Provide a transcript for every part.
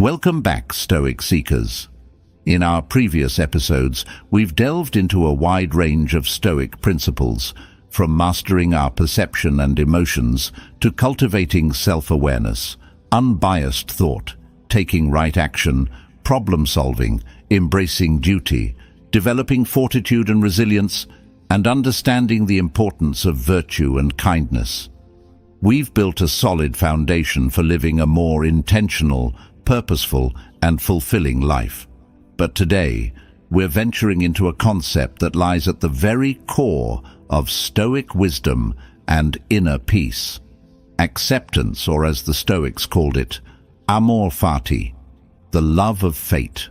Welcome back, Stoic seekers. In our previous episodes, we've delved into a wide range of Stoic principles, from mastering our perception and emotions to cultivating self-awareness, unbiased thought, taking right action, problem-solving, embracing duty, developing fortitude and resilience, and understanding the importance of virtue and kindness. We've built a solid foundation for living a more intentional, purposeful, and fulfilling life. But today, we're venturing into a concept that lies at the very core of Stoic wisdom and inner peace. Acceptance, or as the Stoics called it, amor fati, the love of fate.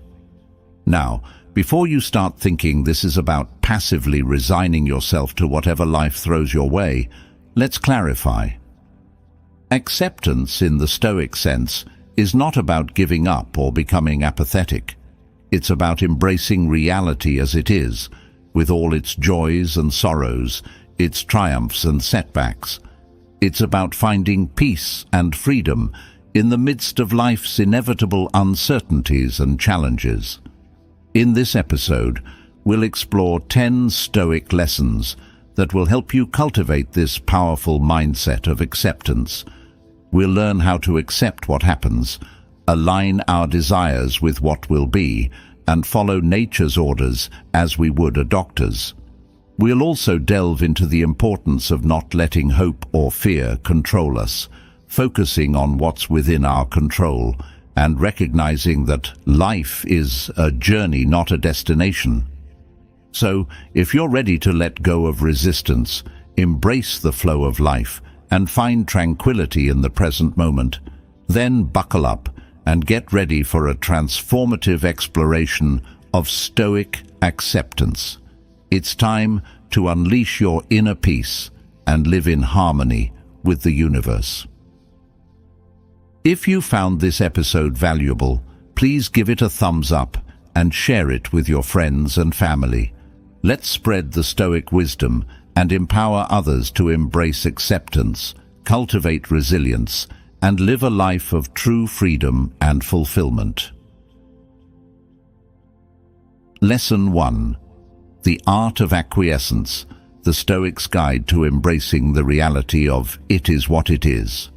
Now, before you start thinking this is about passively resigning yourself to whatever life throws your way, let's clarify. Acceptance, in the Stoic sense, is not about giving up or becoming apathetic. It's about embracing reality as it is, with all its joys and sorrows, its triumphs and setbacks. It's about finding peace and freedom in the midst of life's inevitable uncertainties and challenges. In this episode, we'll explore 10 Stoic lessons that will help you cultivate this powerful mindset of acceptance. We'll learn how to accept what happens, align our desires with what will be, and follow nature's orders as we would a doctor's. We'll also delve into the importance of not letting hope or fear control us, focusing on what's within our control, and recognizing that life is a journey, not a destination. So, if you're ready to let go of resistance, embrace the flow of life, and find tranquility in the present moment, then buckle up and get ready for a transformative exploration of Stoic acceptance. It's time to unleash your inner peace and live in harmony with the universe. If you found this episode valuable, please give it a thumbs up and share it with your friends and family. Let's spread the Stoic wisdom and empower others to embrace acceptance, cultivate resilience, and live a life of true freedom and fulfillment. Lesson 1. The Art of Acquiescence, the Stoics' Guide to Embracing the Reality of It Is What It Is.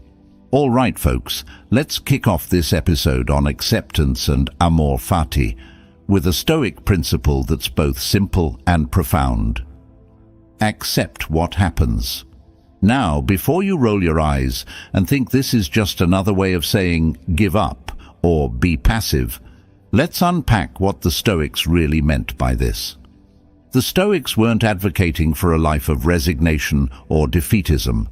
All right, folks, let's kick off this episode on acceptance and amor fati with a Stoic principle that's both simple and profound. Accept what happens. Now, before you roll your eyes and think this is just another way of saying give up or be passive, let's unpack what the Stoics really meant by this. The Stoics weren't advocating for a life of resignation or defeatism.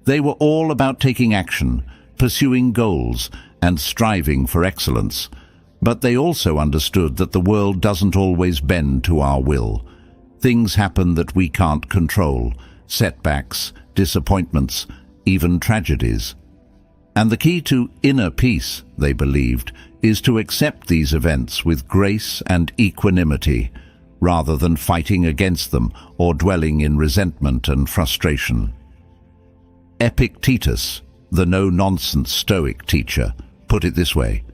They were all about taking action, pursuing goals, and striving for excellence. But they also understood that the world doesn't always bend to our will. Things happen that we can't control, setbacks, disappointments, even tragedies. And the key to inner peace, they believed, is to accept these events with grace and equanimity, rather than fighting against them or dwelling in resentment and frustration. Epictetus, the no-nonsense Stoic teacher, put it this way: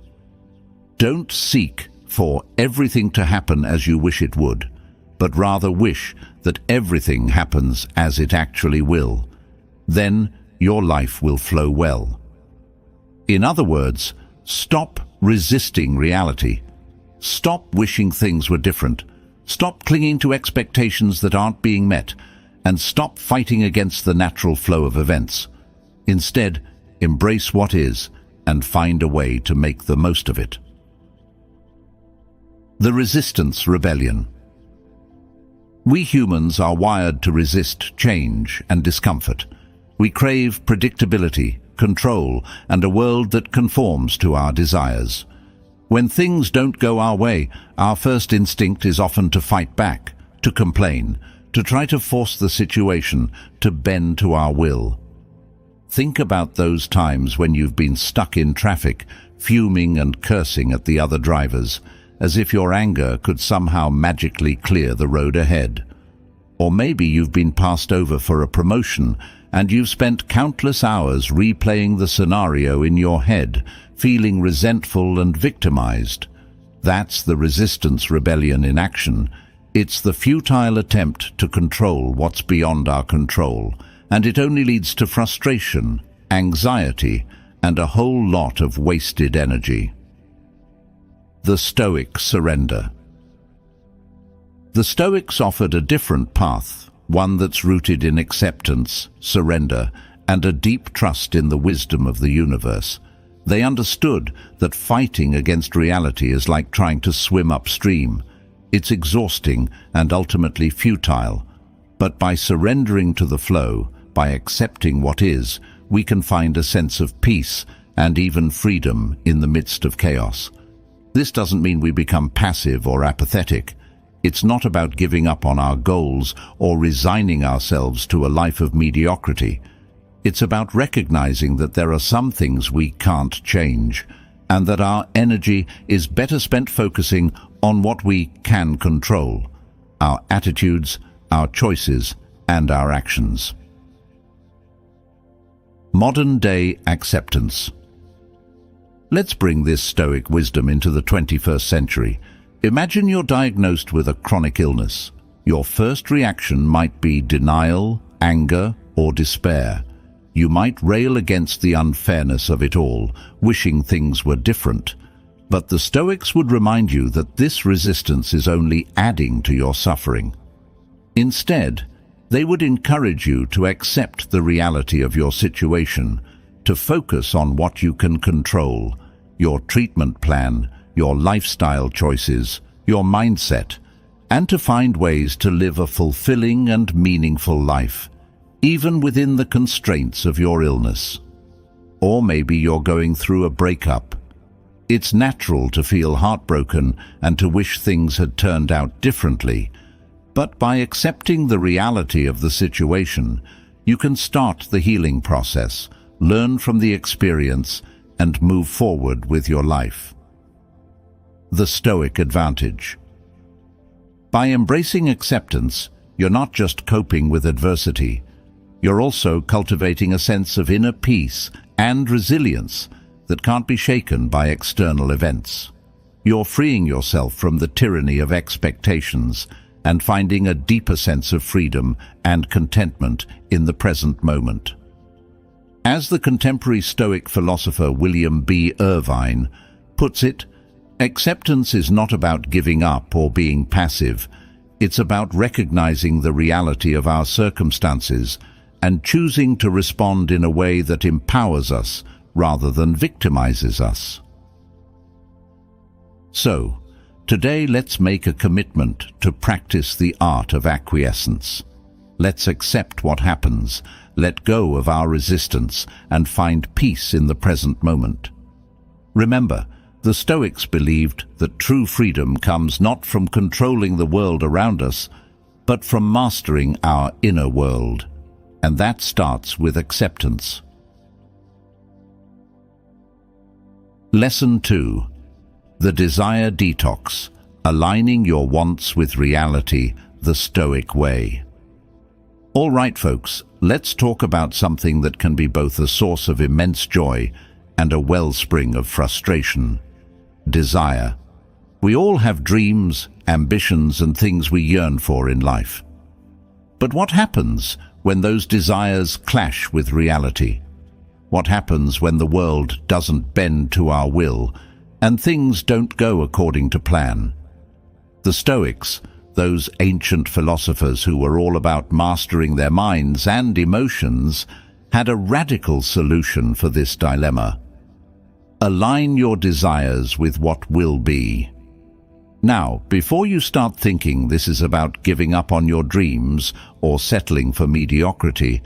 "Don't seek for everything to happen as you wish it would, but rather wish that everything happens as it actually will. Then your life will flow well." In other words, stop resisting reality. Stop wishing things were different. Stop clinging to expectations that aren't being met, and stop fighting against the natural flow of events. Instead, embrace what is and find a way to make the most of it. The resistance rebellion. We humans are wired to resist change and discomfort. We crave predictability, control, and a world that conforms to our desires. When things don't go our way, our first instinct is often to fight back, to complain, to try to force the situation to bend to our will. Think about those times when you've been stuck in traffic, fuming and cursing at the other drivers, as if your anger could somehow magically clear the road ahead. Or maybe you've been passed over for a promotion and you've spent countless hours replaying the scenario in your head, feeling resentful and victimized. That's the resistance rebellion in action. It's the futile attempt to control what's beyond our control, and it only leads to frustration, anxiety, and a whole lot of wasted energy. The Stoic surrender. The Stoics offered a different path, one that's rooted in acceptance, surrender, and a deep trust in the wisdom of the universe. They understood that fighting against reality is like trying to swim upstream. It's exhausting and ultimately futile. But by surrendering to the flow, by accepting what is, we can find a sense of peace and even freedom in the midst of chaos. This doesn't mean we become passive or apathetic. It's not about giving up on our goals or resigning ourselves to a life of mediocrity. It's about recognizing that there are some things we can't change, and that our energy is better spent focusing on what we can control: our attitudes, our choices, and our actions. Modern-day acceptance. Let's bring this Stoic wisdom into the 21st century. Imagine you're diagnosed with a chronic illness. Your first reaction might be denial, anger, or despair. You might rail against the unfairness of it all, wishing things were different. But the Stoics would remind you that this resistance is only adding to your suffering. Instead, they would encourage you to accept the reality of your situation, to focus on what you can control: your treatment plan, your lifestyle choices, your mindset, and to find ways to live a fulfilling and meaningful life, even within the constraints of your illness. Or maybe you're going through a breakup. It's natural to feel heartbroken and to wish things had turned out differently. But by accepting the reality of the situation, you can start the healing process, learn from the experience, and move forward with your life. The Stoic advantage. By embracing acceptance, you're not just coping with adversity. You're also cultivating a sense of inner peace and resilience that can't be shaken by external events. You're freeing yourself from the tyranny of expectations and finding a deeper sense of freedom and contentment in the present moment. As the contemporary Stoic philosopher William B. Irvine puts it, acceptance is not about giving up or being passive. It's about recognizing the reality of our circumstances and choosing to respond in a way that empowers us rather than victimizes us. So, today let's make a commitment to practice the art of acquiescence. Let's accept what happens, let go of our resistance, and find peace in the present moment. Remember, the Stoics believed that true freedom comes not from controlling the world around us, but from mastering our inner world. And that starts with acceptance. Lesson 2. The Desire Detox. Aligning your wants with reality, the Stoic way. All right, folks, let's talk about something that can be both a source of immense joy and a wellspring of frustration. Desire. We all have dreams, ambitions, and things we yearn for in life. But what happens when those desires clash with reality? What happens when the world doesn't bend to our will and things don't go according to plan? The Stoics, those ancient philosophers who were all about mastering their minds and emotions, had a radical solution for this dilemma. Align your desires with what will be. Now, before you start thinking this is about giving up on your dreams or settling for mediocrity,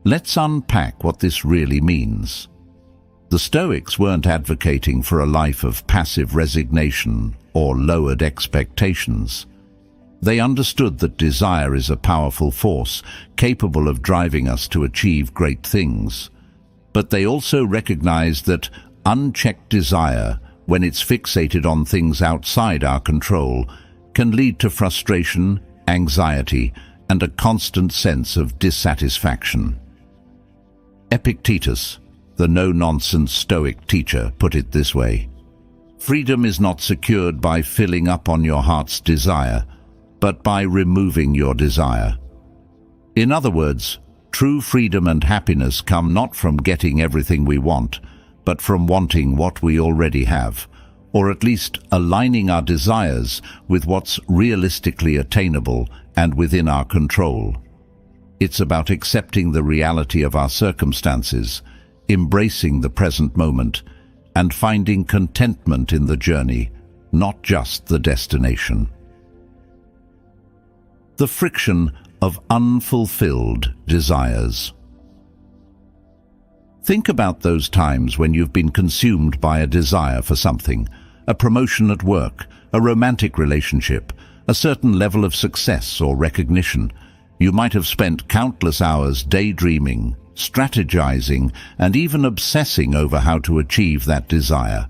let's unpack what this really means. The Stoics weren't advocating for a life of passive resignation or lowered expectations. They understood that desire is a powerful force, capable of driving us to achieve great things. But they also recognized that unchecked desire, when it's fixated on things outside our control, can lead to frustration, anxiety, and a constant sense of dissatisfaction. Epictetus, the no-nonsense Stoic teacher, put it this way: freedom is not secured by filling up on your heart's desire, but by removing your desire. In other words, true freedom and happiness come not from getting everything we want, but from wanting what we already have, or at least aligning our desires with what's realistically attainable and within our control. It's about accepting the reality of our circumstances, embracing the present moment, and finding contentment in the journey, not just the destination. The friction of unfulfilled desires. Think about those times when you've been consumed by a desire for something: a promotion at work, a romantic relationship, a certain level of success or recognition. You might have spent countless hours daydreaming, strategizing, and even obsessing over how to achieve that desire.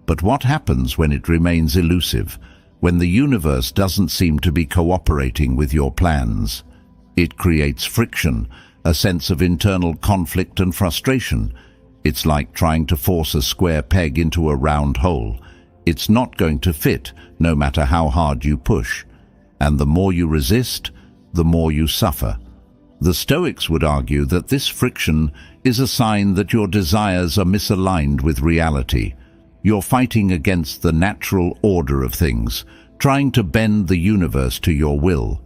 But what happens when it remains elusive, when the universe doesn't seem to be cooperating with your plans? It creates friction, a sense of internal conflict and frustration. It's like trying to force a square peg into a round hole. It's not going to fit, no matter how hard you push. And the more you resist, the more you suffer. The Stoics would argue that this friction is a sign that your desires are misaligned with reality. You're fighting against the natural order of things, trying to bend the universe to your will.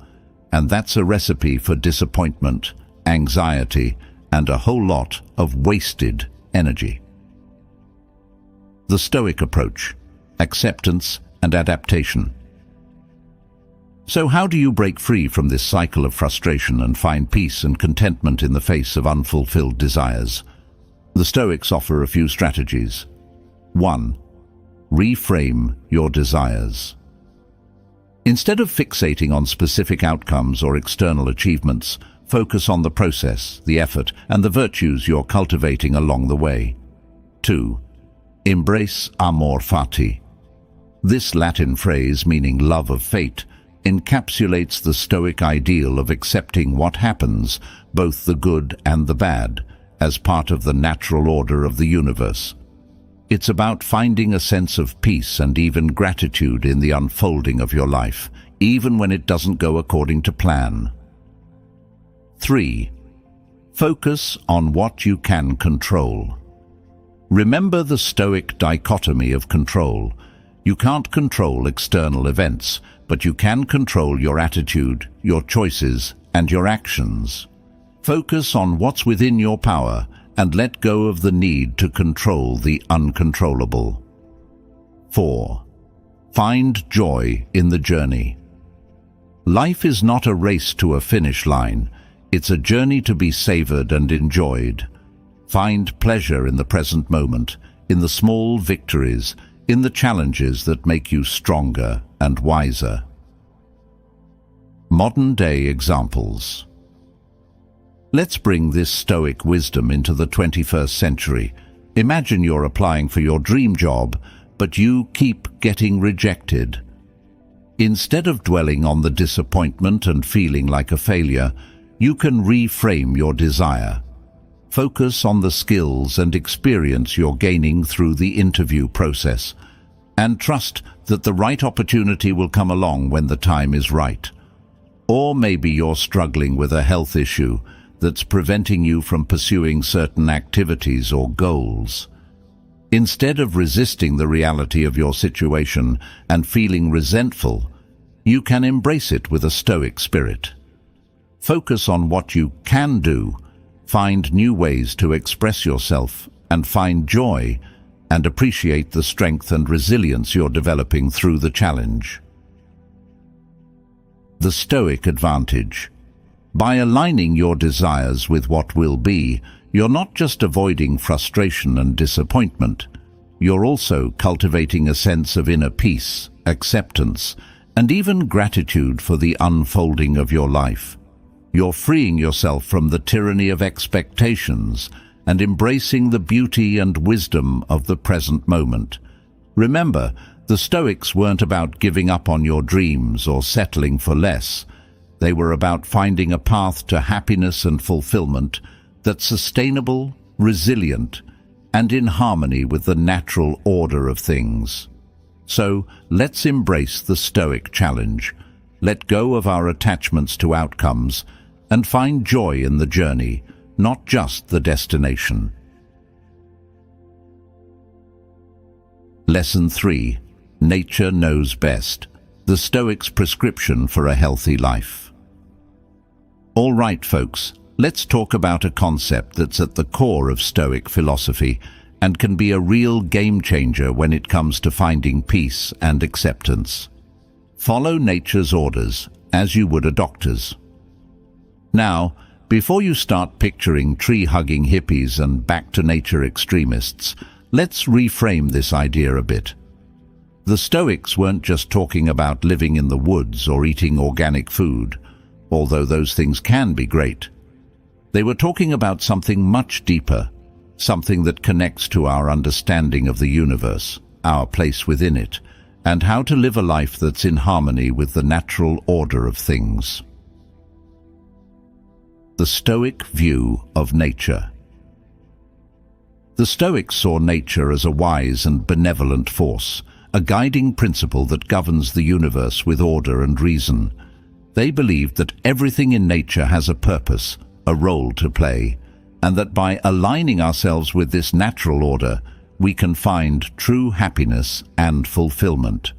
And that's a recipe for disappointment, anxiety, and a whole lot of wasted energy. The Stoic approach: acceptance and adaptation. So how do you break free from this cycle of frustration and find peace and contentment in the face of unfulfilled desires? The Stoics offer a few strategies. 1. Reframe your desires. Instead of fixating on specific outcomes or external achievements, focus on the process, the effort, and the virtues you're cultivating along the way. 2. Embrace amor fati. This Latin phrase, meaning love of fate, encapsulates the Stoic ideal of accepting what happens, both the good and the bad, as part of the natural order of the universe. It's about finding a sense of peace and even gratitude in the unfolding of your life, even when it doesn't go according to plan. 3. Focus on what you can control. Remember the Stoic dichotomy of control. You can't control external events, but you can control your attitude, your choices, and your actions. Focus on what's within your power and let go of the need to control the uncontrollable. 4. Find joy in the journey. Life is not a race to a finish line. It's a journey to be savored and enjoyed. Find pleasure in the present moment, in the small victories, in the challenges that make you stronger and wiser. Modern-day examples. Let's bring this Stoic wisdom into the 21st century. Imagine you're applying for your dream job, but you keep getting rejected. Instead of dwelling on the disappointment and feeling like a failure, you can reframe your desire. Focus on the skills and experience you're gaining through the interview process, and trust that the right opportunity will come along when the time is right. Or maybe you're struggling with a health issue that's preventing you from pursuing certain activities or goals. Instead of resisting the reality of your situation and feeling resentful, you can embrace it with a Stoic spirit. Focus on what you can do, find new ways to express yourself, and find joy, and appreciate the strength and resilience you're developing through the challenge. The Stoic advantage. By aligning your desires with what will be, you're not just avoiding frustration and disappointment, you're also cultivating a sense of inner peace, acceptance, and even gratitude for the unfolding of your life. You're freeing yourself from the tyranny of expectations and embracing the beauty and wisdom of the present moment. Remember, the Stoics weren't about giving up on your dreams or settling for less. They were about finding a path to happiness and fulfillment that's sustainable, resilient, and in harmony with the natural order of things. So, let's embrace the Stoic challenge, let go of our attachments to outcomes, and find joy in the journey, not just the destination. Lesson 3. Nature knows best. The Stoics' prescription for a healthy life. All right, folks, let's talk about a concept that's at the core of Stoic philosophy and can be a real game-changer when it comes to finding peace and acceptance. Follow nature's orders, as you would a doctor's. Now, before you start picturing tree-hugging hippies and back-to-nature extremists, let's reframe this idea a bit. The Stoics weren't just talking about living in the woods or eating organic food, although those things can be great. They were talking about something much deeper, something that connects to our understanding of the universe, our place within it, and how to live a life that's in harmony with the natural order of things. The Stoic view of nature. The Stoics saw nature as a wise and benevolent force, a guiding principle that governs the universe with order and reason. They believed that everything in nature has a purpose, a role to play, and that by aligning ourselves with this natural order, we can find true happiness and fulfillment.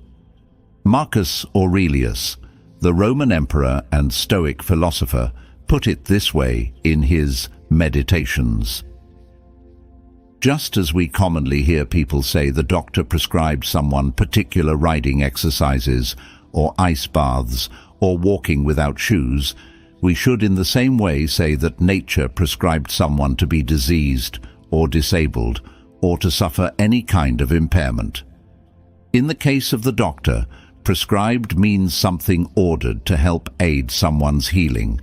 Marcus Aurelius, the Roman emperor and Stoic philosopher, put it this way in his Meditations. Just as we commonly hear people say the doctor prescribed someone particular riding exercises, or ice baths, or walking without shoes, we should in the same way say that nature prescribed someone to be diseased or disabled, or to suffer any kind of impairment. In the case of the doctor, prescribed means something ordered to help aid someone's healing.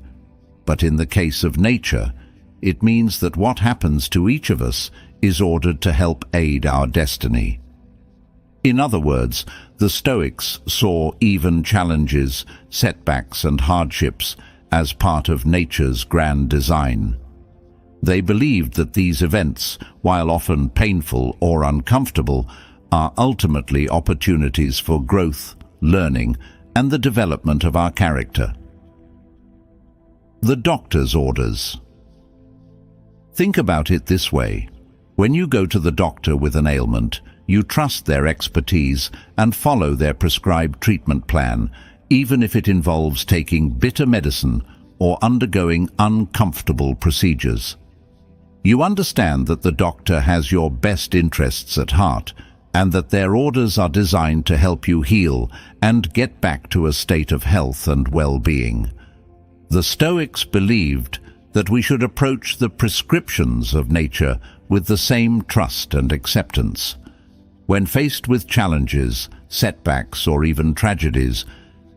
But in the case of nature, it means that what happens to each of us is ordered to help aid our destiny. In other words, the Stoics saw even challenges, setbacks and hardships as part of nature's grand design. They believed that these events, while often painful or uncomfortable, are ultimately opportunities for growth, learning, and the development of our character. The doctor's orders. Think about it this way. When you go to the doctor with an ailment, you trust their expertise and follow their prescribed treatment plan, even if it involves taking bitter medicine or undergoing uncomfortable procedures. You understand that the doctor has your best interests at heart and that their orders are designed to help you heal and get back to a state of health and well-being. The Stoics believed that we should approach the prescriptions of nature with the same trust and acceptance. When faced with challenges, setbacks, or even tragedies,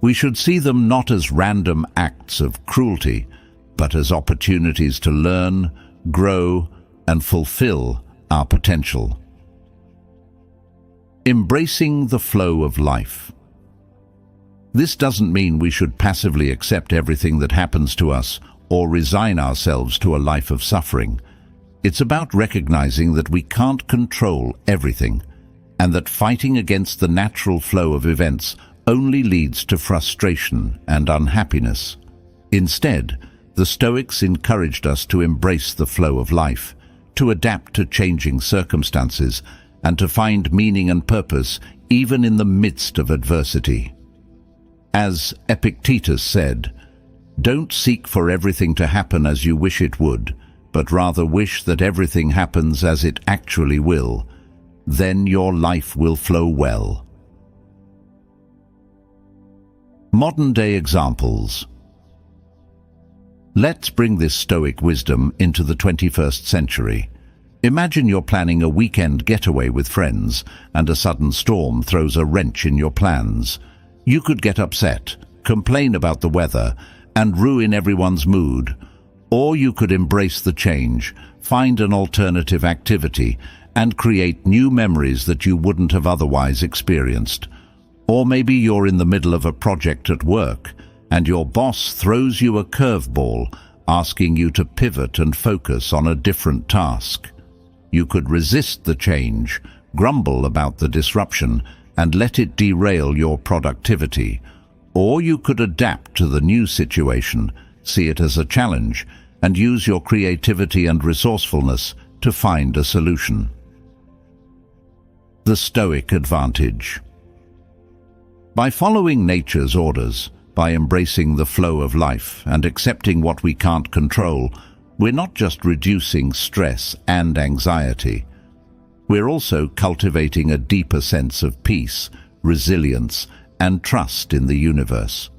we should see them not as random acts of cruelty, but as opportunities to learn, grow, and fulfill our potential. Embracing the flow of life. This doesn't mean we should passively accept everything that happens to us or resign ourselves to a life of suffering. It's about recognizing that we can't control everything, and that fighting against the natural flow of events only leads to frustration and unhappiness. Instead, the Stoics encouraged us to embrace the flow of life, to adapt to changing circumstances, and to find meaning and purpose even in the midst of adversity. As Epictetus said, "Don't seek for everything to happen as you wish it would, but rather wish that everything happens as it actually will. Then your life will flow well." Modern-day examples. Let's bring this Stoic wisdom into the 21st century. Imagine you're planning a weekend getaway with friends, and a sudden storm throws a wrench in your plans. You could get upset, complain about the weather, and ruin everyone's mood. Or you could embrace the change, find an alternative activity, and create new memories that you wouldn't have otherwise experienced. Or maybe you're in the middle of a project at work, and your boss throws you a curveball, asking you to pivot and focus on a different task. You could resist the change, grumble about the disruption, and let it derail your productivity. Or you could adapt to the new situation, see it as a challenge, and use your creativity and resourcefulness to find a solution. The Stoic advantage. By following nature's orders, by embracing the flow of life and accepting what we can't control, we're not just reducing stress and anxiety. We're also cultivating a deeper sense of peace, resilience, and trust in the universe.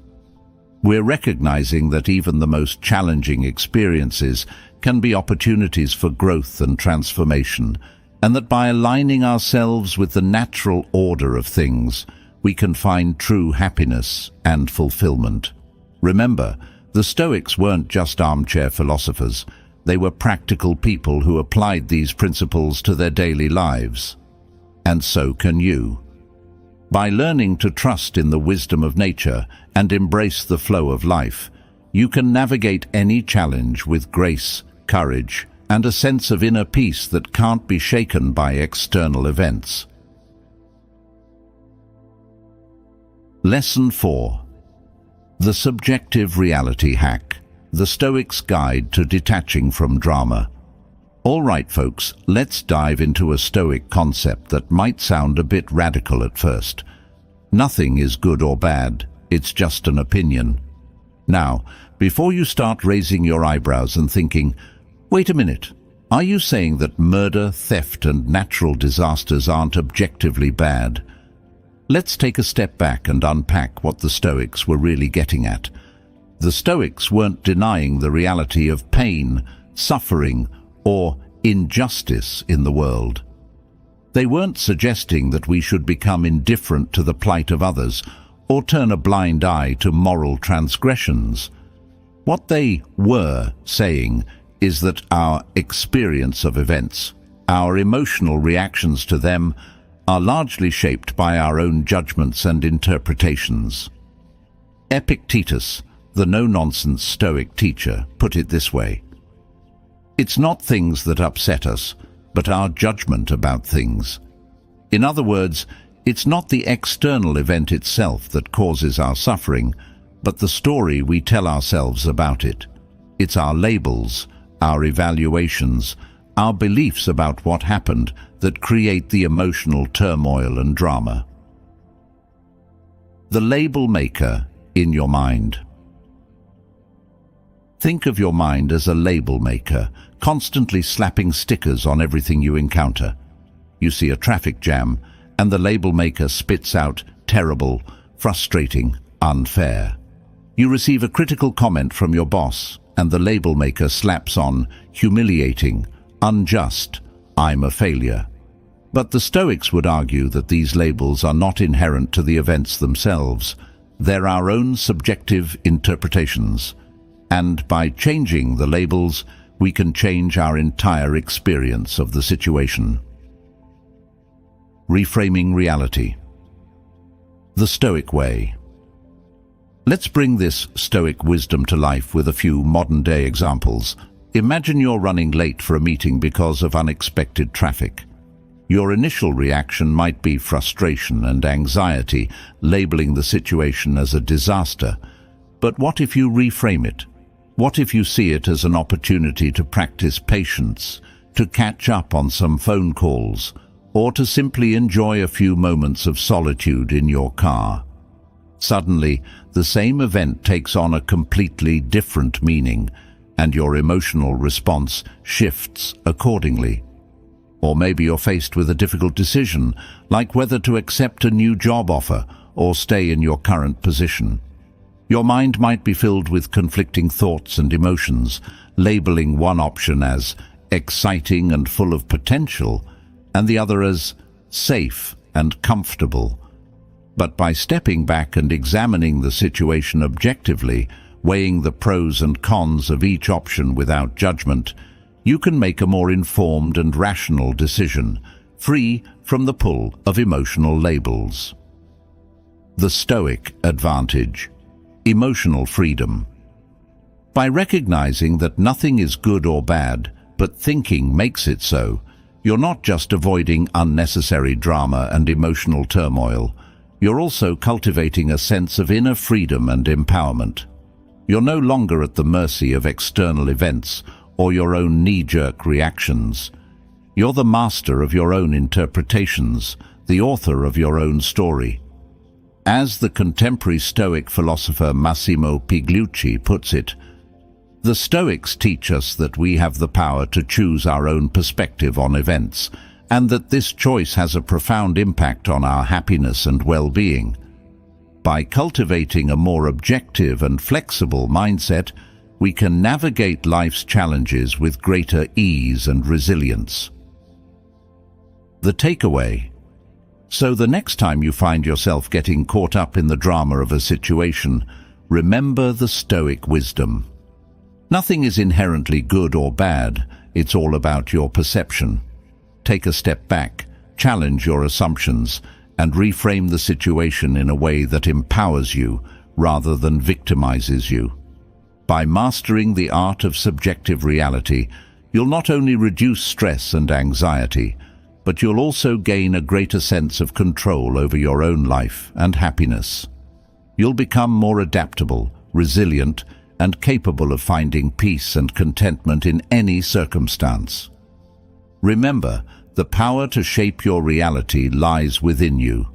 We're recognizing that even the most challenging experiences can be opportunities for growth and transformation, and that by aligning ourselves with the natural order of things, we can find true happiness and fulfillment. Remember, the Stoics weren't just armchair philosophers. They were practical people who applied these principles to their daily lives. And so can you. By learning to trust in the wisdom of nature and embrace the flow of life, you can navigate any challenge with grace, courage, and a sense of inner peace that can't be shaken by external events. Lesson 4. The Subjective Reality Hack. The Stoics' Guide to Detaching from Drama. All right, folks, let's dive into a Stoic concept that might sound a bit radical at first. Nothing is good or bad, it's just an opinion. Now, before you start raising your eyebrows and thinking, wait a minute, are you saying that murder, theft, and natural disasters aren't objectively bad? Let's take a step back and unpack what the Stoics were really getting at. The Stoics weren't denying the reality of pain, suffering, or injustice in the world. They weren't suggesting that we should become indifferent to the plight of others or turn a blind eye to moral transgressions. What they were saying is that our experience of events, our emotional reactions to them, are largely shaped by our own judgments and interpretations. Epictetus, the no-nonsense Stoic teacher, put it this way: it's not things that upset us, but our judgment about things. In other words, it's not the external event itself that causes our suffering, but the story we tell ourselves about it. It's our labels, our evaluations, our beliefs about what happened that create the emotional turmoil and drama. The label maker in your mind. Think of your mind as a label maker, constantly slapping stickers on everything you encounter. You see a traffic jam, and the label maker spits out terrible, frustrating, unfair. You receive a critical comment from your boss, and the label maker slaps on humiliating, unjust, I'm a failure. But the Stoics would argue that these labels are not inherent to the events themselves. They're our own subjective interpretations. And by changing the labels, we can change our entire experience of the situation. Reframing reality. The Stoic way. Let's bring this Stoic wisdom to life with a few modern-day examples. Imagine you're running late for a meeting because of unexpected traffic. Your initial reaction might be frustration and anxiety, labeling the situation as a disaster. But what if you reframe it? What if you see it as an opportunity to practice patience, to catch up on some phone calls, or to simply enjoy a few moments of solitude in your car? Suddenly, the same event takes on a completely different meaning, and your emotional response shifts accordingly. Or maybe you're faced with a difficult decision, like whether to accept a new job offer or stay in your current position. Your mind might be filled with conflicting thoughts and emotions, labeling one option as exciting and full of potential, and the other as safe and comfortable. But by stepping back and examining the situation objectively, weighing the pros and cons of each option without judgment, you can make a more informed and rational decision, free from the pull of emotional labels. The Stoic advantage. Emotional freedom. By recognizing that nothing is good or bad, but thinking makes it so, You're not just avoiding unnecessary drama and emotional turmoil, you're also cultivating a sense of inner freedom and empowerment. You're no longer at the mercy of external events or your own knee-jerk reactions. You're the master of your own interpretations, the author of your own story. As the contemporary Stoic philosopher Massimo Pigliucci puts it, the Stoics teach us that we have the power to choose our own perspective on events, and that this choice has a profound impact on our happiness and well-being. By cultivating a more objective and flexible mindset, we can navigate life's challenges with greater ease and resilience. The takeaway. So the next time you find yourself getting caught up in the drama of a situation, remember the Stoic wisdom. Nothing is inherently good or bad, it's all about your perception. Take a step back, challenge your assumptions, and reframe the situation in a way that empowers you rather than victimizes you. By mastering the art of subjective reality, you'll not only reduce stress and anxiety, but you'll also gain a greater sense of control over your own life and happiness. You'll become more adaptable, resilient, and capable of finding peace and contentment in any circumstance. Remember, the power to shape your reality lies within you.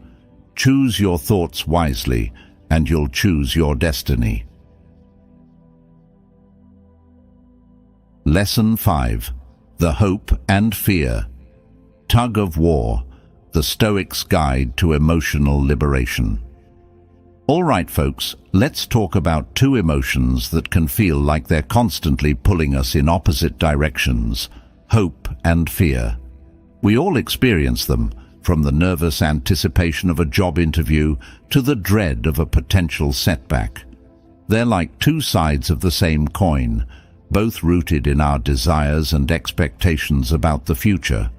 Choose your thoughts wisely, and you'll choose your destiny. Lesson 5. The Hope and Fear. Tug of War. The Stoics' Guide to Emotional Liberation. All right, folks, let's talk about two emotions that can feel like they're constantly pulling us in opposite directions: hope and fear. We all experience them, from the nervous anticipation of a job interview to the dread of a potential setback. They're like two sides of the same coin, both rooted in our desires and expectations about the future.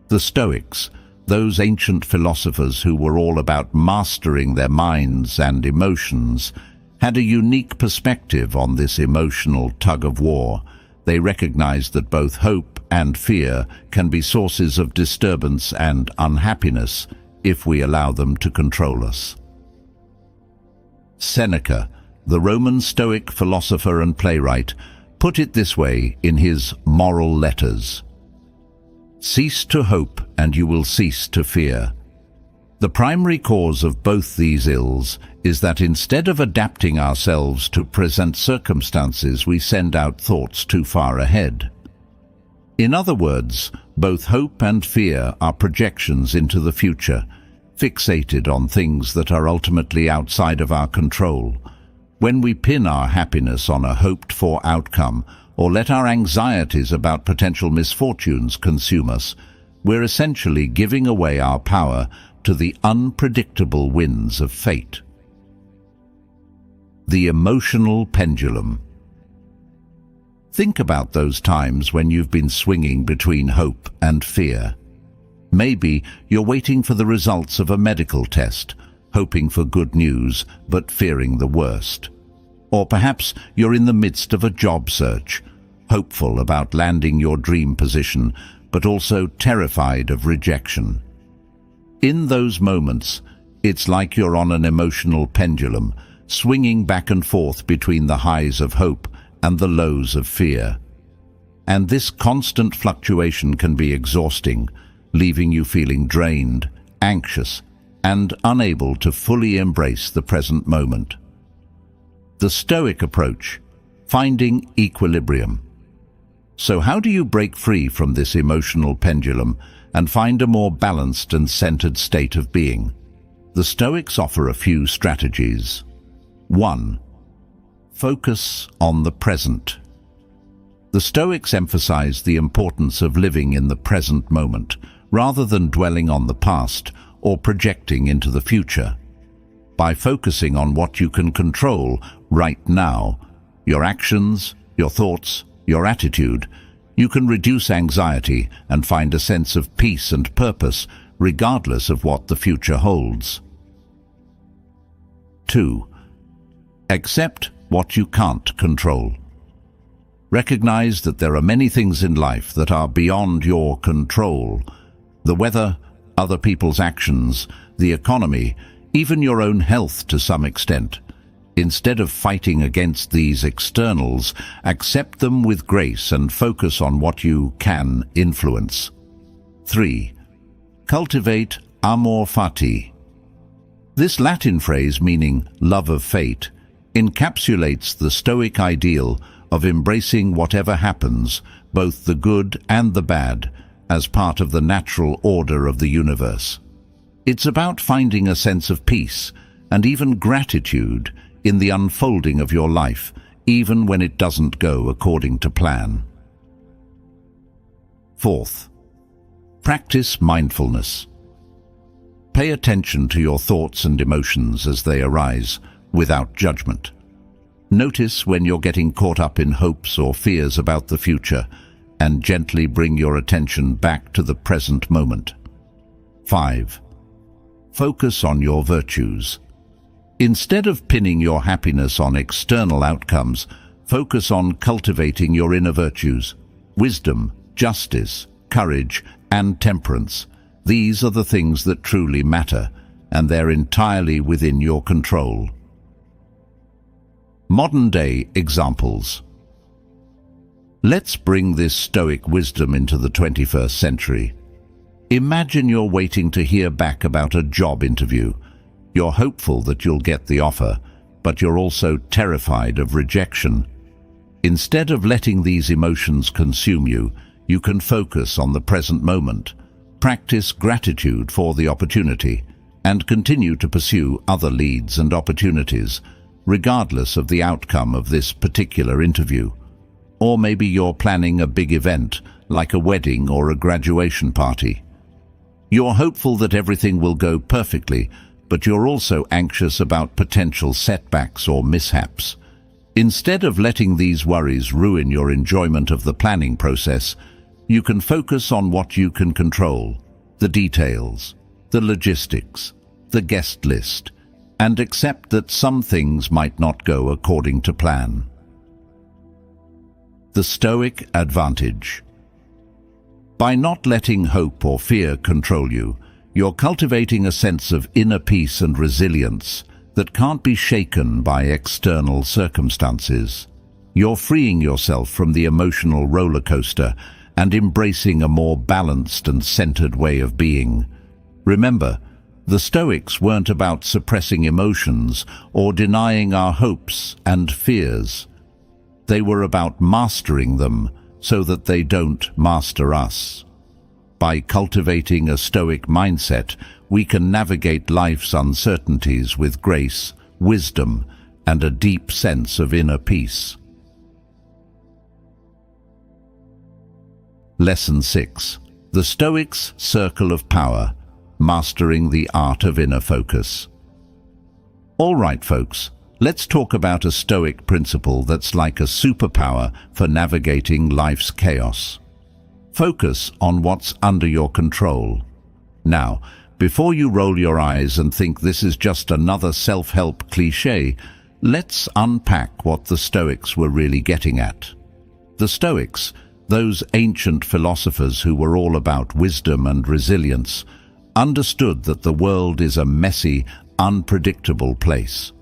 The Stoics, those ancient philosophers who were all about mastering their minds and emotions, had a unique perspective on this emotional tug-of-war. They recognized that both hope and fear can be sources of disturbance and unhappiness if we allow them to control us. Seneca, the Roman Stoic philosopher and playwright, put it this way in his Moral Letters: "Cease to hope, and you will cease to fear." The primary cause of both these ills is that instead of adapting ourselves to present circumstances, we send out thoughts too far ahead. In other words, both hope and fear are projections into the future, fixated on things that are ultimately outside of our control. When we pin our happiness on a hoped-for outcome, or let our anxieties about potential misfortunes consume us, we're essentially giving away our power to the unpredictable winds of fate. The emotional pendulum. Think about those times when you've been swinging between hope and fear. Maybe you're waiting for the results of a medical test, hoping for good news but fearing the worst. Or perhaps you're in the midst of a job search, hopeful about landing your dream position, but also terrified of rejection. In those moments, it's like you're on an emotional pendulum, swinging back and forth between the highs of hope and the lows of fear. And this constant fluctuation can be exhausting, leaving you feeling drained, anxious, and unable to fully embrace the present moment. The Stoic approach: finding equilibrium. So how do you break free from this emotional pendulum and find a more balanced and centered state of being? The Stoics offer a few strategies. 1. Focus on the present. The Stoics emphasize the importance of living in the present moment, rather than dwelling on the past or projecting into the future. By focusing on what you can control right now, your actions, your thoughts, your attitude, you can reduce anxiety and find a sense of peace and purpose, regardless of what the future holds. 2. Accept what you can't control. Recognize that there are many things in life that are beyond your control. The weather, other people's actions, the economy, even your own health to some extent. Instead of fighting against these externals, accept them with grace and focus on what you can influence. 3. Cultivate amor fati. This Latin phrase, meaning love of fate, encapsulates the Stoic ideal of embracing whatever happens, both the good and the bad, as part of the natural order of the universe. It's about finding a sense of peace and even gratitude in the unfolding of your life, even when it doesn't go according to plan. 4th, practice mindfulness. Pay attention to your thoughts and emotions as they arise, without judgment. Notice when you're getting caught up in hopes or fears about the future, and gently bring your attention back to the present moment. 5. Focus on your virtues. Instead of pinning your happiness on external outcomes, focus on cultivating your inner virtues. Wisdom, justice, courage, and temperance. These are the things that truly matter, and they're entirely within your control. Modern-day examples. Let's bring this Stoic wisdom into the 21st century. Imagine you're waiting to hear back about a job interview. You're hopeful that you'll get the offer, but you're also terrified of rejection. Instead of letting these emotions consume you, you can focus on the present moment, practice gratitude for the opportunity, and continue to pursue other leads and opportunities, regardless of the outcome of this particular interview. Or maybe you're planning a big event, like a wedding or a graduation party. You're hopeful that everything will go perfectly, but you're also anxious about potential setbacks or mishaps. Instead of letting these worries ruin your enjoyment of the planning process, you can focus on what you can control, the details, the logistics, the guest list, and accept that some things might not go according to plan. The Stoic advantage. By not letting hope or fear control you, you're cultivating a sense of inner peace and resilience that can't be shaken by external circumstances. You're freeing yourself from the emotional roller coaster and embracing a more balanced and centered way of being. Remember, the Stoics weren't about suppressing emotions or denying our hopes and fears. They were about mastering them so that they don't master us. By cultivating a Stoic mindset, we can navigate life's uncertainties with grace, wisdom, and a deep sense of inner peace. Lesson 6. The Stoics' Circle of Power, Mastering the Art of Inner Focus. All right, folks, let's talk about a Stoic principle that's like a superpower for navigating life's chaos. Focus on what's under your control. Now, before you roll your eyes and think this is just another self-help cliché, let's unpack what the Stoics were really getting at. The Stoics, those ancient philosophers who were all about wisdom and resilience, understood that the world is a messy, unpredictable place.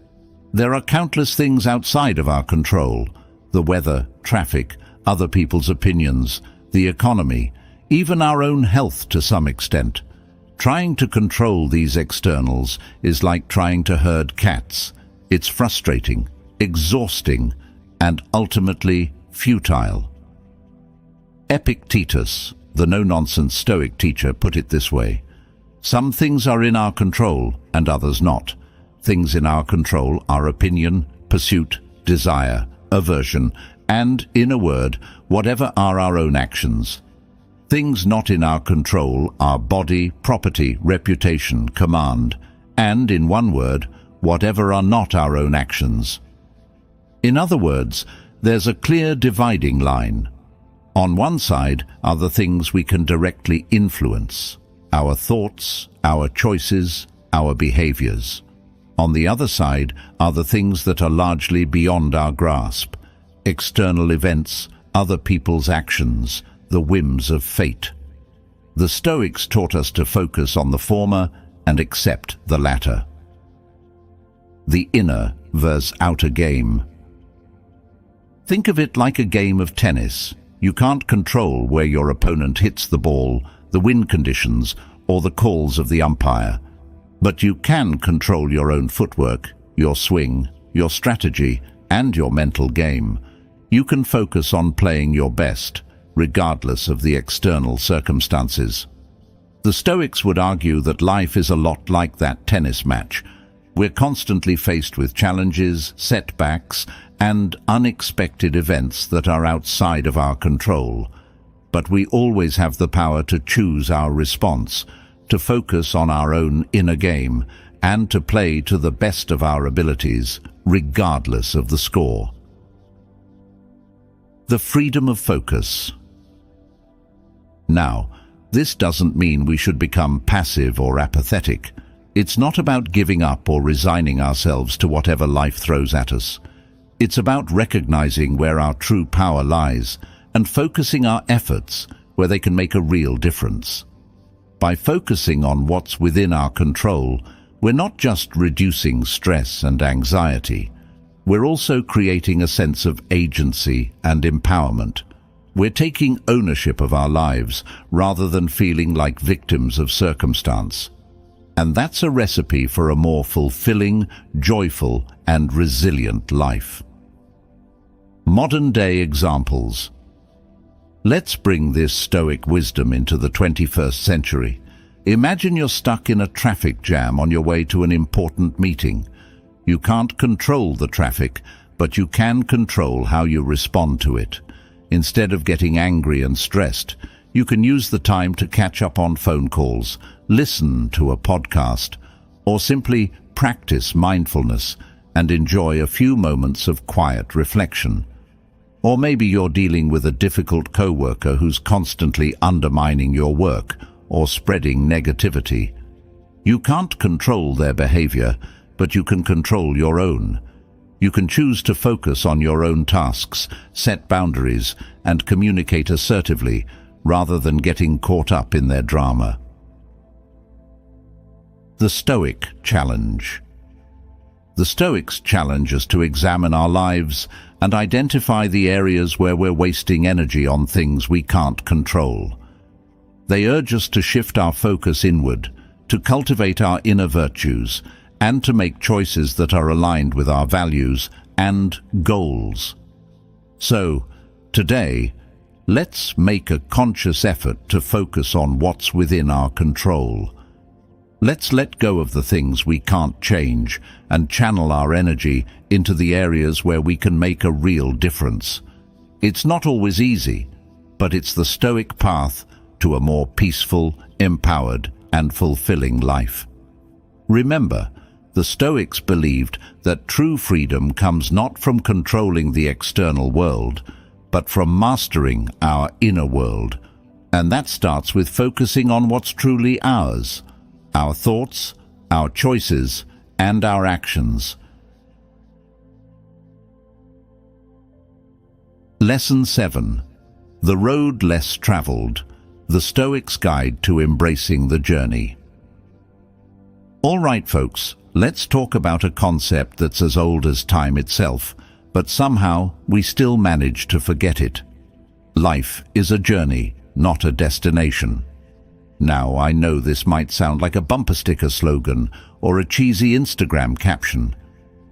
There are countless things outside of our control: the weather, traffic, other people's opinions, the economy, even our own health to some extent. Trying to control these externals is like trying to herd cats. It's frustrating, exhausting, and ultimately futile. Epictetus, the no-nonsense Stoic teacher, put it this way: some things are in our control and others not. Things in our control are opinion, pursuit, desire, aversion, and, in a word, whatever are our own actions. Things not in our control are body, property, reputation, command, and, in one word, whatever are not our own actions. In other words, there's a clear dividing line. On one side are the things we can directly influence: our thoughts, our choices, our behaviors. On the other side are the things that are largely beyond our grasp: external events, other people's actions, the whims of fate. The Stoics taught us to focus on the former and accept the latter. The inner versus outer game. Think of it like a game of tennis. You can't control where your opponent hits the ball, the wind conditions, or the calls of the umpire. But you can control your own footwork, your swing, your strategy, and your mental game. You can focus on playing your best, regardless of the external circumstances. The Stoics would argue that life is a lot like that tennis match. We're constantly faced with challenges, setbacks, and unexpected events that are outside of our control. But we always have the power to choose our response, to focus on our own inner game, and to play to the best of our abilities, regardless of the score. The freedom of focus. Now, this doesn't mean we should become passive or apathetic. It's not about giving up or resigning ourselves to whatever life throws at us. It's about recognizing where our true power lies and focusing our efforts where they can make a real difference. By focusing on what's within our control, we're not just reducing stress and anxiety. We're also creating a sense of agency and empowerment. We're taking ownership of our lives rather than feeling like victims of circumstance. And that's a recipe for a more fulfilling, joyful, and resilient life. Modern-day examples. Let's bring this Stoic wisdom into the 21st century. Imagine you're stuck in a traffic jam on your way to an important meeting. You can't control the traffic, but you can control how you respond to it. Instead of getting angry and stressed, you can use the time to catch up on phone calls, listen to a podcast, or simply practice mindfulness and enjoy a few moments of quiet reflection. Or maybe you're dealing with a difficult coworker who's constantly undermining your work or spreading negativity. You can't control their behavior, but you can control your own. You can choose to focus on your own tasks, set boundaries, and communicate assertively rather than getting caught up in their drama. The Stoic Challenge. The Stoics challenge us to examine our lives and identify the areas where we're wasting energy on things we can't control. They urge us to shift our focus inward, to cultivate our inner virtues, and to make choices that are aligned with our values and goals. So, today, let's make a conscious effort to focus on what's within our control. Let's let go of the things we can't change and channel our energy into the areas where we can make a real difference. It's not always easy, but it's the Stoic path to a more peaceful, empowered, and fulfilling life. Remember, the Stoics believed that true freedom comes not from controlling the external world, but from mastering our inner world. And that starts with focusing on what's truly ours, our thoughts, our choices, and our actions. Lesson 7. The Road Less Traveled. The Stoics' Guide to Embracing the Journey. All right, folks, let's talk about a concept that's as old as time itself, but somehow we still manage to forget it. Life is a journey, not a destination. Now, I know this might sound like a bumper sticker slogan or a cheesy Instagram caption,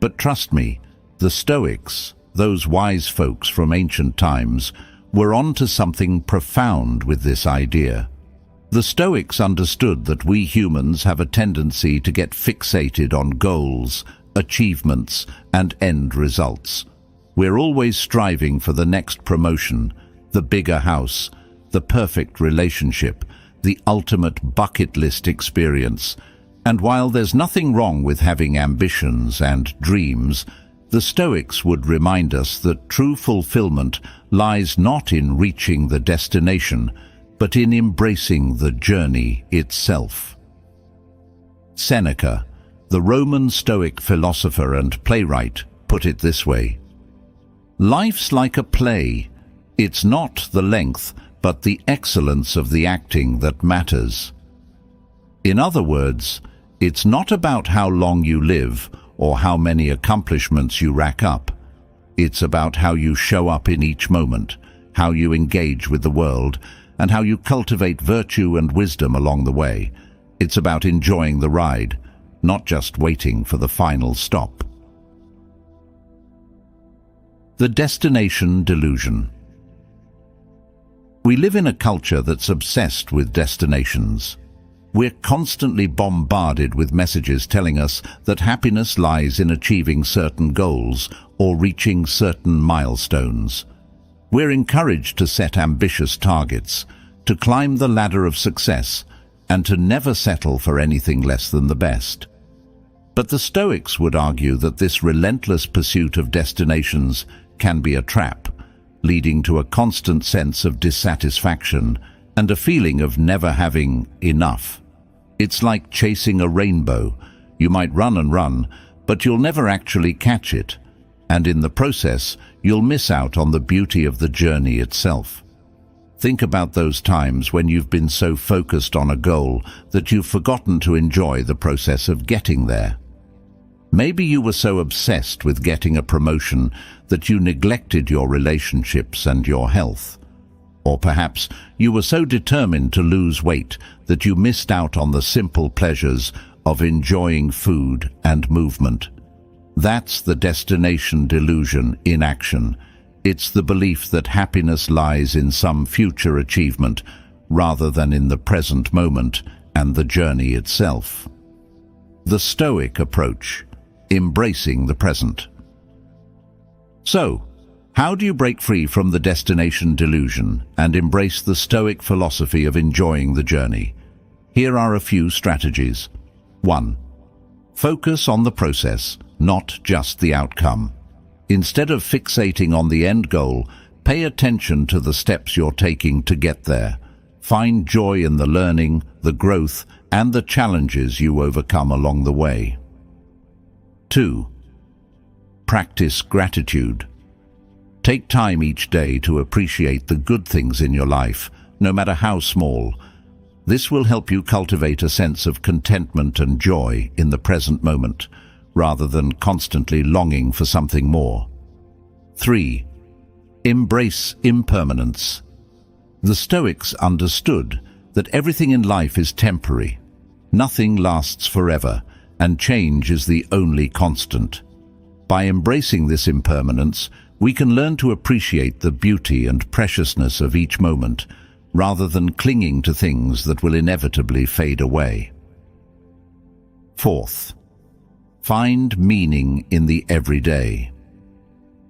but trust me, the Stoics, those wise folks from ancient times, were onto something profound with this idea. The Stoics understood that we humans have a tendency to get fixated on goals, achievements, and end results. We're always striving for the next promotion, the bigger house, the perfect relationship, the ultimate bucket list experience. And while there's nothing wrong with having ambitions and dreams, the Stoics would remind us that true fulfillment lies not in reaching the destination, but in embracing the journey itself. Seneca, the Roman Stoic philosopher and playwright, put it this way: "Life's like a play. It's not the length, but the excellence of the acting that matters. In other words, it's not about how long you live or how many accomplishments you rack up. It's about how you show up in each moment, how you engage with the world, and how you cultivate virtue and wisdom along the way. It's about enjoying the ride, not just waiting for the final stop. The destination delusion. We live in a culture that's obsessed with destinations. We're constantly bombarded with messages telling us that happiness lies in achieving certain goals or reaching certain milestones. We're encouraged to set ambitious targets, to climb the ladder of success, and to never settle for anything less than the best. But the Stoics would argue that this relentless pursuit of destinations can be a trap, leading to a constant sense of dissatisfaction and a feeling of never having enough. It's like chasing a rainbow. You might run and run, but you'll never actually catch it, and in the process, you'll miss out on the beauty of the journey itself. Think about those times when you've been so focused on a goal that you've forgotten to enjoy the process of getting there. Maybe you were so obsessed with getting a promotion that you neglected your relationships and your health. Or perhaps you were so determined to lose weight that you missed out on the simple pleasures of enjoying food and movement. That's the destination delusion in action. It's the belief that happiness lies in some future achievement rather than in the present moment and the journey itself. The Stoic approach, embracing the present. So, how do you break free from the destination delusion and embrace the Stoic philosophy of enjoying the journey? Here are a few strategies. 1. Focus on the process, not just the outcome. Instead of fixating on the end goal, pay attention to the steps you're taking to get there. Find joy in the learning, the growth, and the challenges you overcome along the way. 2. Practice gratitude. Take time each day to appreciate the good things in your life, no matter how small. This will help you cultivate a sense of contentment and joy in the present moment, rather than constantly longing for something more. 3. Embrace impermanence. The Stoics understood that everything in life is temporary. Nothing lasts forever, and change is the only constant. By embracing this impermanence, we can learn to appreciate the beauty and preciousness of each moment, rather than clinging to things that will inevitably fade away. 4th, find meaning in the everyday.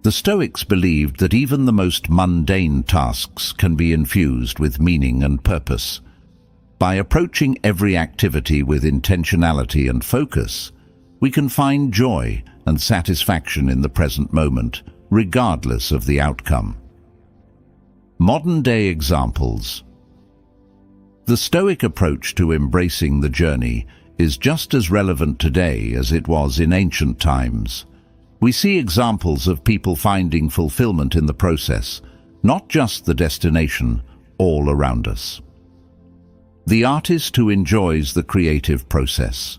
The Stoics believed that even the most mundane tasks can be infused with meaning and purpose. By approaching every activity with intentionality and focus, we can find joy and satisfaction in the present moment, regardless of the outcome. Modern-day examples. The Stoic approach to embracing the journey is just as relevant today as it was in ancient times. We see examples of people finding fulfillment in the process, not just the destination, all around us. The artist who enjoys the creative process.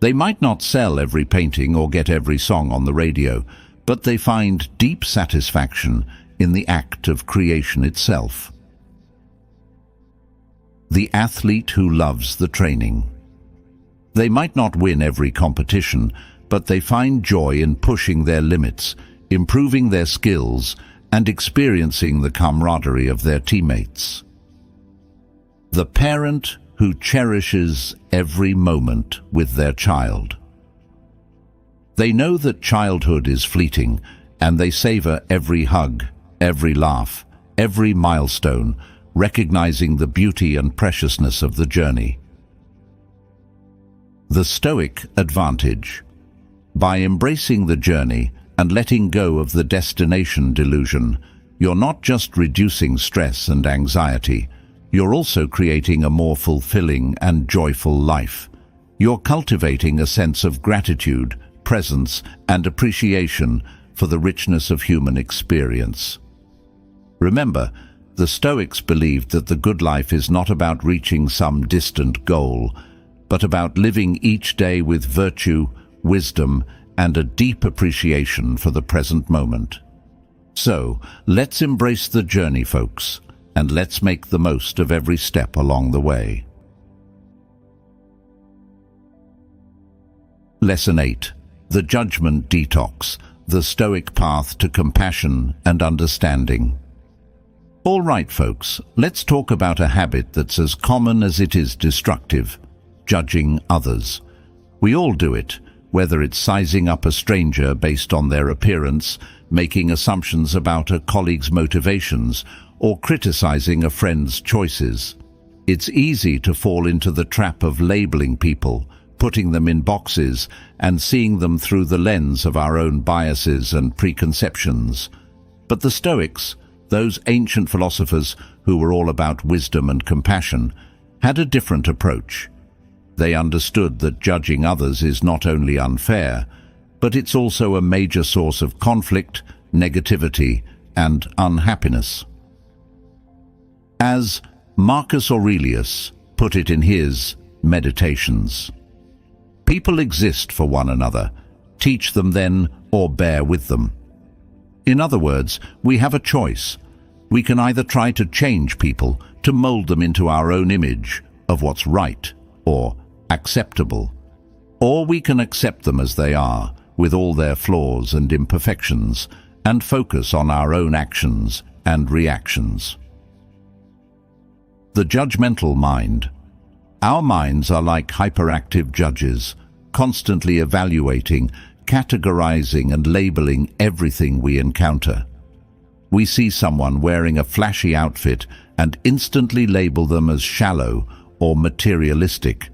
They might not sell every painting or get every song on the radio, but they find deep satisfaction in the act of creation itself. The athlete who loves the training. They might not win every competition, but they find joy in pushing their limits, improving their skills, and experiencing the camaraderie of their teammates. The parent who cherishes every moment with their child. They know that childhood is fleeting, and they savor every hug, every laugh, every milestone, recognizing the beauty and preciousness of the journey. The Stoic advantage. By embracing the journey and letting go of the destination delusion, you're not just reducing stress and anxiety, you're also creating a more fulfilling and joyful life. You're cultivating a sense of gratitude, presence, and appreciation for the richness of human experience. Remember, the Stoics believed that the good life is not about reaching some distant goal, but about living each day with virtue, wisdom, and a deep appreciation for the present moment. So, let's embrace the journey, folks, and let's make the most of every step along the way. Lesson 8. The Judgment Detox, the Stoic Path to Compassion and Understanding. All right, folks, let's talk about a habit that's as common as it is destructive: judging others. We all do it, whether it's sizing up a stranger based on their appearance, making assumptions about a colleague's motivations, or criticizing a friend's choices. It's easy to fall into the trap of labeling people, putting them in boxes, and seeing them through the lens of our own biases and preconceptions. But the Stoics, those ancient philosophers who were all about wisdom and compassion, had a different approach. They understood that judging others is not only unfair, but it's also a major source of conflict, negativity, and unhappiness. As Marcus Aurelius put it in his Meditations, "People exist for one another. Teach them then, or bear with them." In other words, we have a choice. We can either try to change people, to mold them into our own image of what's right or acceptable, or we can accept them as they are, with all their flaws and imperfections, and focus on our own actions and reactions. The judgmental mind. Our minds are like hyperactive judges, constantly evaluating, categorizing, and labeling everything we encounter. We see someone wearing a flashy outfit and instantly label them as shallow or materialistic.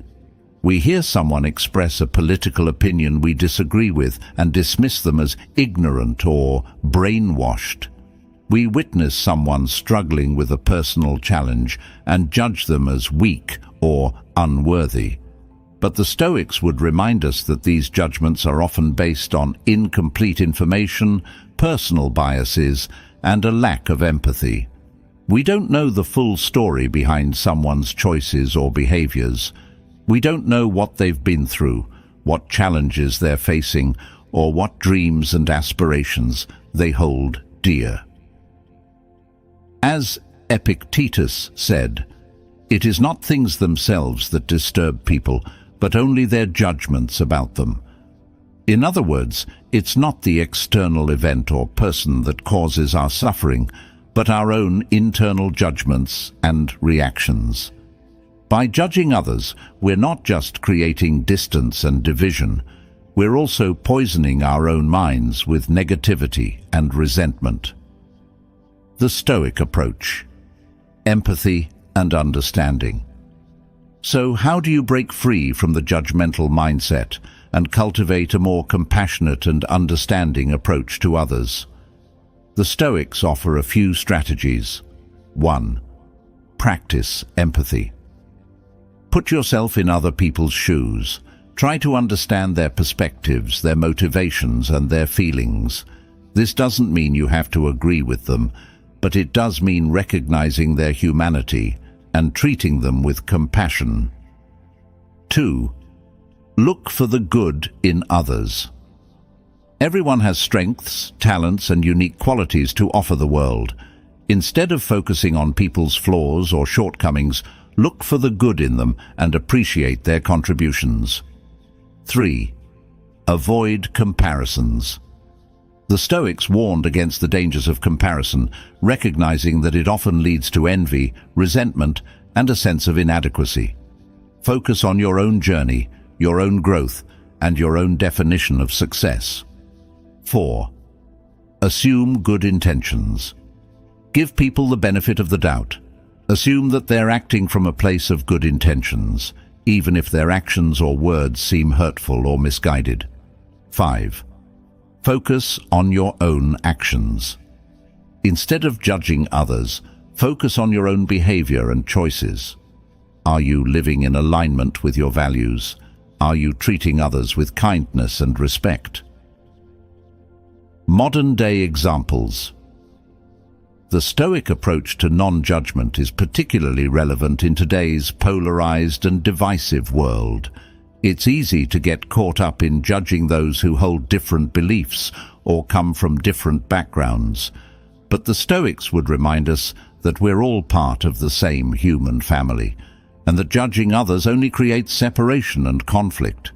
We hear someone express a political opinion we disagree with and dismiss them as ignorant or brainwashed. We witness someone struggling with a personal challenge and judge them as weak or unworthy. But the Stoics would remind us that these judgments are often based on incomplete information, personal biases, and a lack of empathy. We don't know the full story behind someone's choices or behaviors. We don't know what they've been through, what challenges they're facing, or what dreams and aspirations they hold dear. As Epictetus said, "It is not things themselves that disturb people, but only their judgments about them." In other words, it's not the external event or person that causes our suffering, but our own internal judgments and reactions. By judging others, we're not just creating distance and division, we're also poisoning our own minds with negativity and resentment. The Stoic approach: empathy and understanding. So how do you break free from the judgmental mindset and cultivate a more compassionate and understanding approach to others? The Stoics offer a few strategies. 1. Practice empathy. Put yourself in other people's shoes. Try to understand their perspectives, their motivations, and their feelings. This doesn't mean you have to agree with them, but it does mean recognizing their humanity and treating them with compassion. 2. Look for the good in others. Everyone has strengths, talents, and unique qualities to offer the world. Instead of focusing on people's flaws or shortcomings, look for the good in them and appreciate their contributions. 3. Avoid comparisons. The Stoics warned against the dangers of comparison, recognizing that it often leads to envy, resentment, and a sense of inadequacy. Focus on your own journey, your own growth, and your own definition of success. 4. Assume good intentions. Give people the benefit of the doubt. Assume that they're acting from a place of good intentions, even if their actions or words seem hurtful or misguided. 5. Focus on your own actions. Instead of judging others, focus on your own behavior and choices. Are you living in alignment with your values? Are you treating others with kindness and respect? Modern-day examples. The Stoic approach to non-judgment is particularly relevant in today's polarized and divisive world. It's easy to get caught up in judging those who hold different beliefs or come from different backgrounds. But the Stoics would remind us that we're all part of the same human family, and that judging others only creates separation and conflict.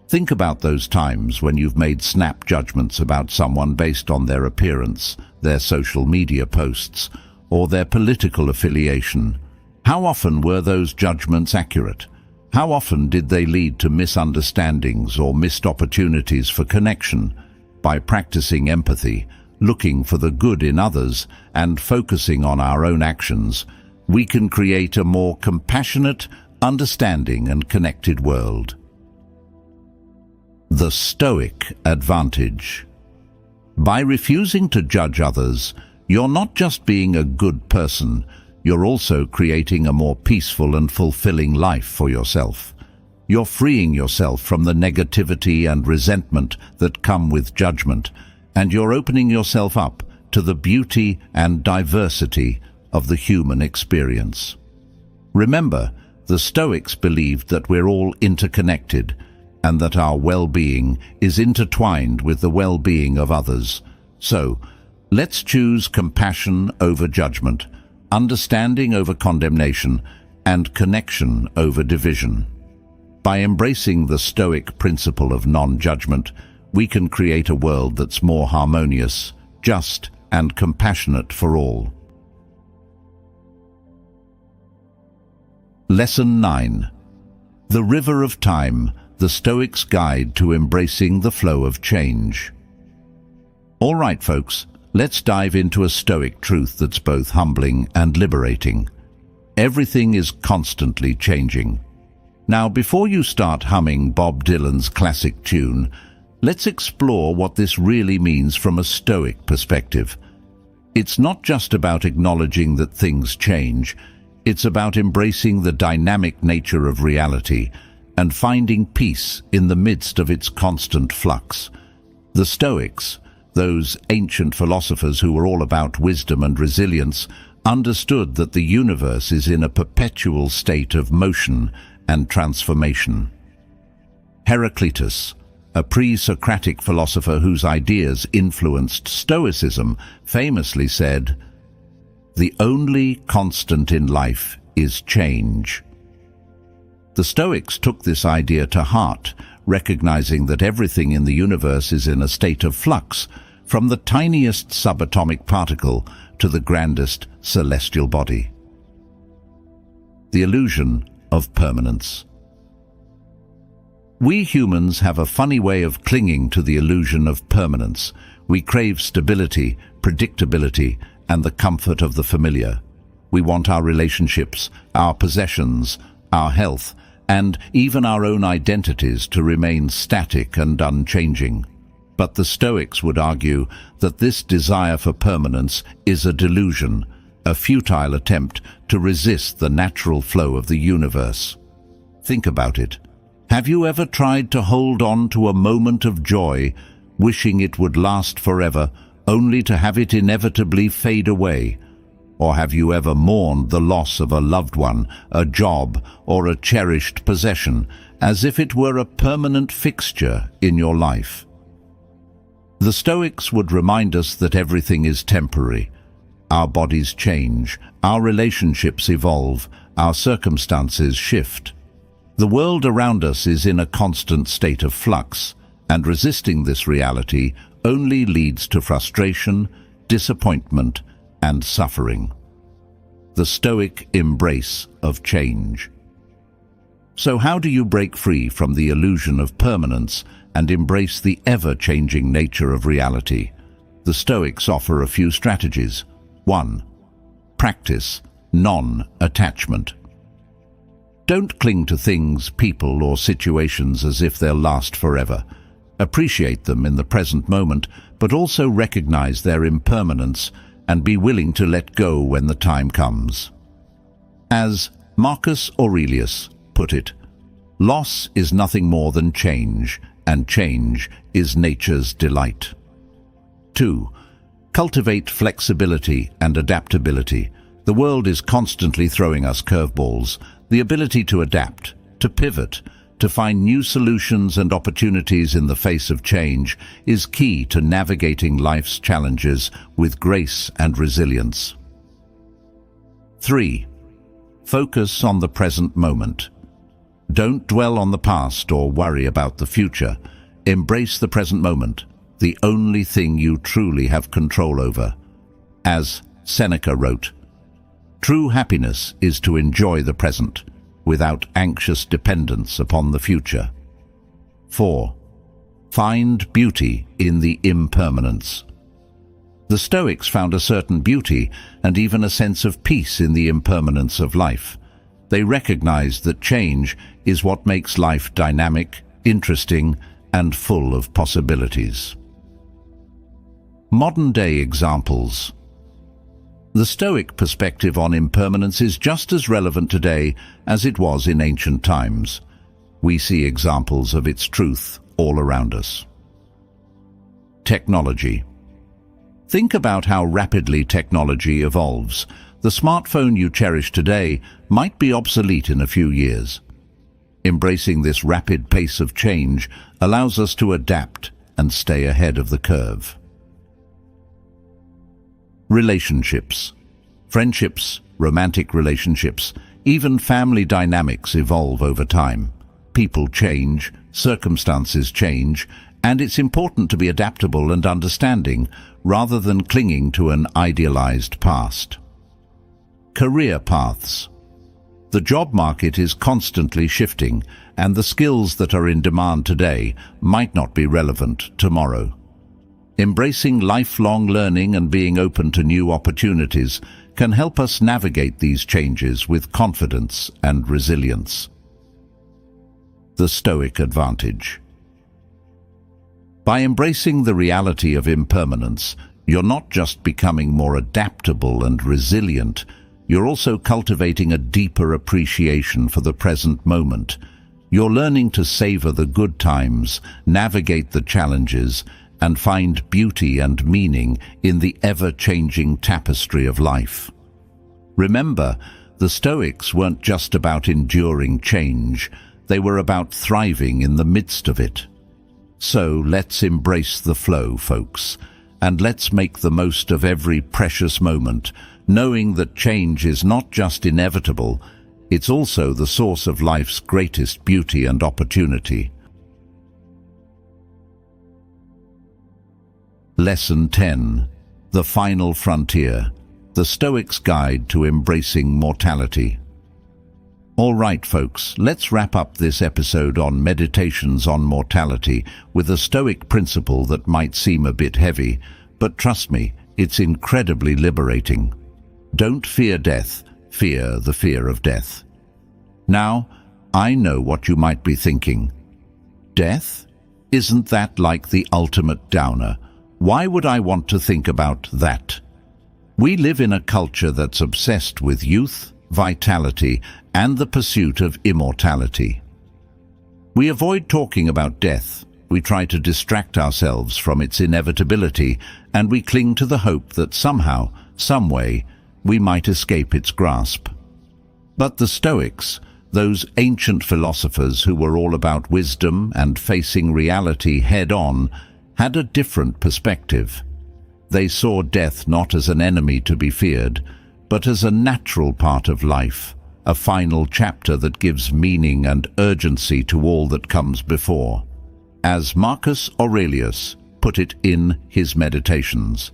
Think about those times when you've made snap judgments about someone based on their appearance, their social media posts, or their political affiliation. How often were those judgments accurate? How often did they lead to misunderstandings or missed opportunities for connection? By practicing empathy, looking for the good in others, and focusing on our own actions, we can create a more compassionate, understanding, and connected world. The Stoic advantage. By refusing to judge others, you're not just being a good person, you're also creating a more peaceful and fulfilling life for yourself. You're freeing yourself from the negativity and resentment that come with judgment, and you're opening yourself up to the beauty and diversity of the human experience. Remember, the Stoics believed that we're all interconnected, and that our well-being is intertwined with the well-being of others. So, let's choose compassion over judgment, understanding over condemnation, and connection over division. By embracing the Stoic principle of non-judgment, we can create a world that's more harmonious, just, and compassionate for all. Lesson 9. The River of Time, the Stoics' Guide to Embracing the Flow of Change. All right, folks, let's dive into a Stoic truth that's both humbling and liberating. Everything is constantly changing. Now, before you start humming Bob Dylan's classic tune, let's explore what this really means from a Stoic perspective. It's not just about acknowledging that things change, it's about embracing the dynamic nature of reality and finding peace in the midst of its constant flux. The Stoics, those ancient philosophers who were all about wisdom and resilience, understood that the universe is in a perpetual state of motion and transformation. Heraclitus, a pre-Socratic philosopher whose ideas influenced Stoicism, famously said, "The only constant in life is change." The Stoics took this idea to heart, recognizing that everything in the universe is in a state of flux, from the tiniest subatomic particle to the grandest celestial body. The illusion of permanence. We humans have a funny way of clinging to the illusion of permanence. We crave stability, predictability, and the comfort of the familiar. We want our relationships, our possessions, our health, and even our own identities to remain static and unchanging. But the Stoics would argue that this desire for permanence is a delusion, a futile attempt to resist the natural flow of the universe. Think about it. Have you ever tried to hold on to a moment of joy, wishing it would last forever, only to have it inevitably fade away? Or have you ever mourned the loss of a loved one, a job, or a cherished possession, as if it were a permanent fixture in your life? The Stoics would remind us that everything is temporary. Our bodies change, our relationships evolve, our circumstances shift. The world around us is in a constant state of flux, and resisting this reality only leads to frustration, disappointment, and suffering. The Stoic embrace of change. So how do you break free from the illusion of permanence and embrace the ever-changing nature of reality? The Stoics offer a few strategies. 1. Practice non-attachment. Don't cling to things, people, or situations as if they'll last forever. Appreciate them in the present moment, but also recognize their impermanence and be willing to let go when the time comes. As Marcus Aurelius put it, loss is nothing more than change, and change is nature's delight. 2. Cultivate flexibility and adaptability. The world is constantly throwing us curveballs. The ability to adapt, to pivot, to find new solutions and opportunities in the face of change is key to navigating life's challenges with grace and resilience. 3. Focus on the present moment. Don't dwell on the past or worry about the future. Embrace the present moment, the only thing you truly have control over. As Seneca wrote, "True happiness is to enjoy the present, without anxious dependence upon the future." 4. Find beauty in the impermanence. The Stoics found a certain beauty and even a sense of peace in the impermanence of life. They recognized that change is what makes life dynamic, interesting, and full of possibilities. Modern-day examples. The Stoic perspective on impermanence is just as relevant today as it was in ancient times. We see examples of its truth all around us. Technology. Think about how rapidly technology evolves. The smartphone you cherish today might be obsolete in a few years. Embracing this rapid pace of change allows us to adapt and stay ahead of the curve. Relationships. Friendships, romantic relationships, even family dynamics evolve over time. People change, circumstances change, and it's important to be adaptable and understanding rather than clinging to an idealized past. Career paths. The job market is constantly shifting, and the skills that are in demand today might not be relevant tomorrow. Embracing lifelong learning and being open to new opportunities can help us navigate these changes with confidence and resilience. The Stoic advantage. By embracing the reality of impermanence, you're not just becoming more adaptable and resilient, you're also cultivating a deeper appreciation for the present moment. You're learning to savor the good times, navigate the challenges, and find beauty and meaning in the ever-changing tapestry of life. Remember, the Stoics weren't just about enduring change, they were about thriving in the midst of it. So let's embrace the flow, folks, and let's make the most of every precious moment, knowing that change is not just inevitable, it's also the source of life's greatest beauty and opportunity. Lesson 10. The Final Frontier. The Stoics' Guide to Embracing Mortality. All right, folks, let's wrap up this episode on Meditations on Mortality with a Stoic principle that might seem a bit heavy, but trust me, it's incredibly liberating. Don't fear death, fear the fear of death. Now, I know what you might be thinking. Death? Isn't that like the ultimate downer? Why would I want to think about that? We live in a culture that's obsessed with youth, vitality, and the pursuit of immortality. We avoid talking about death, we try to distract ourselves from its inevitability, and we cling to the hope that somehow, some way, we might escape its grasp. But the Stoics, those ancient philosophers who were all about wisdom and facing reality head-on, had a different perspective. They saw death not as an enemy to be feared, but as a natural part of life, a final chapter that gives meaning and urgency to all that comes before. As Marcus Aurelius put it in his Meditations,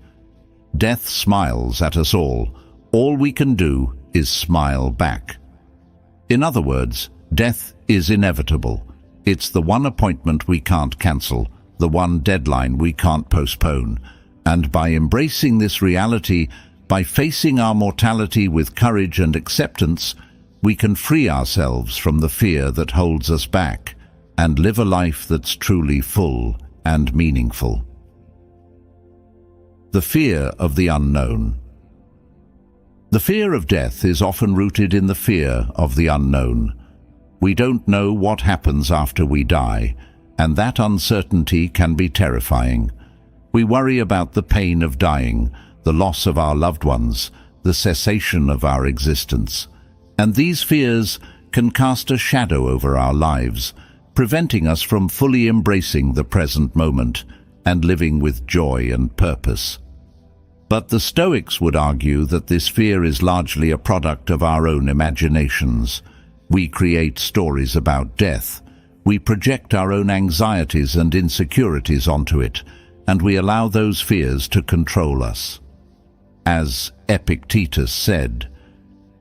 "Death smiles at us all. All we can do is smile back." In other words, death is inevitable. It's the one appointment we can't cancel, the one deadline we can't postpone. And by embracing this reality, by facing our mortality with courage and acceptance, we can free ourselves from the fear that holds us back and live a life that's truly full and meaningful. The fear of the unknown. The fear of death is often rooted in the fear of the unknown. We don't know what happens after we die, and that uncertainty can be terrifying. We worry about the pain of dying, the loss of our loved ones, the cessation of our existence. And these fears can cast a shadow over our lives, preventing us from fully embracing the present moment and living with joy and purpose. But the Stoics would argue that this fear is largely a product of our own imaginations. We create stories about death. We project our own anxieties and insecurities onto it, and we allow those fears to control us. As Epictetus said,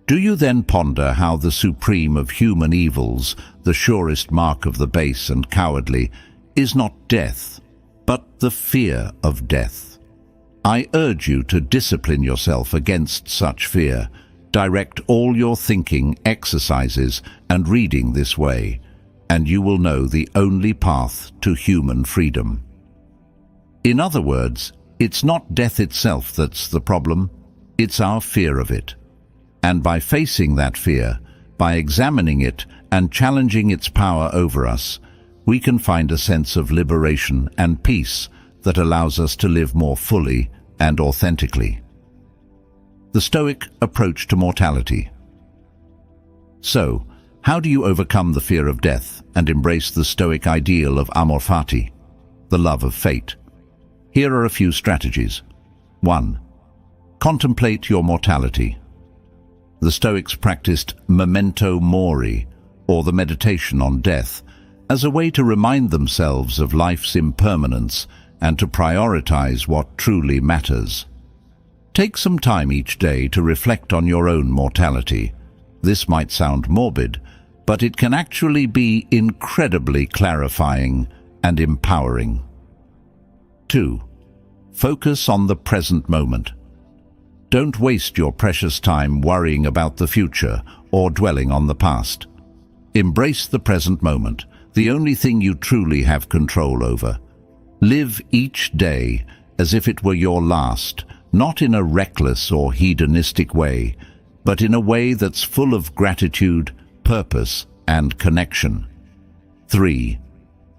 "Do you then ponder how the supreme of human evils, the surest mark of the base and cowardly, is not death, but the fear of death? I urge you to discipline yourself against such fear. Direct all your thinking, exercises, and reading this way, and you will know the only path to human freedom." In other words, it's not death itself that's the problem, it's our fear of it. And by facing that fear, by examining it and challenging its power over us, we can find a sense of liberation and peace that allows us to live more fully and authentically. The Stoic approach to mortality. So, how do you overcome the fear of death and embrace the Stoic ideal of amor fati, the love of fate? Here are a few strategies. 1. Contemplate your mortality. The Stoics practiced memento mori, or the meditation on death, as a way to remind themselves of life's impermanence and to prioritize what truly matters. Take some time each day to reflect on your own mortality. This might sound morbid, but it can actually be incredibly clarifying and empowering. 2. Focus on the present moment. Don't waste your precious time worrying about the future or dwelling on the past. Embrace the present moment, the only thing you truly have control over. Live each day as if it were your last, not in a reckless or hedonistic way, but in a way that's full of gratitude, purpose, and connection. 3.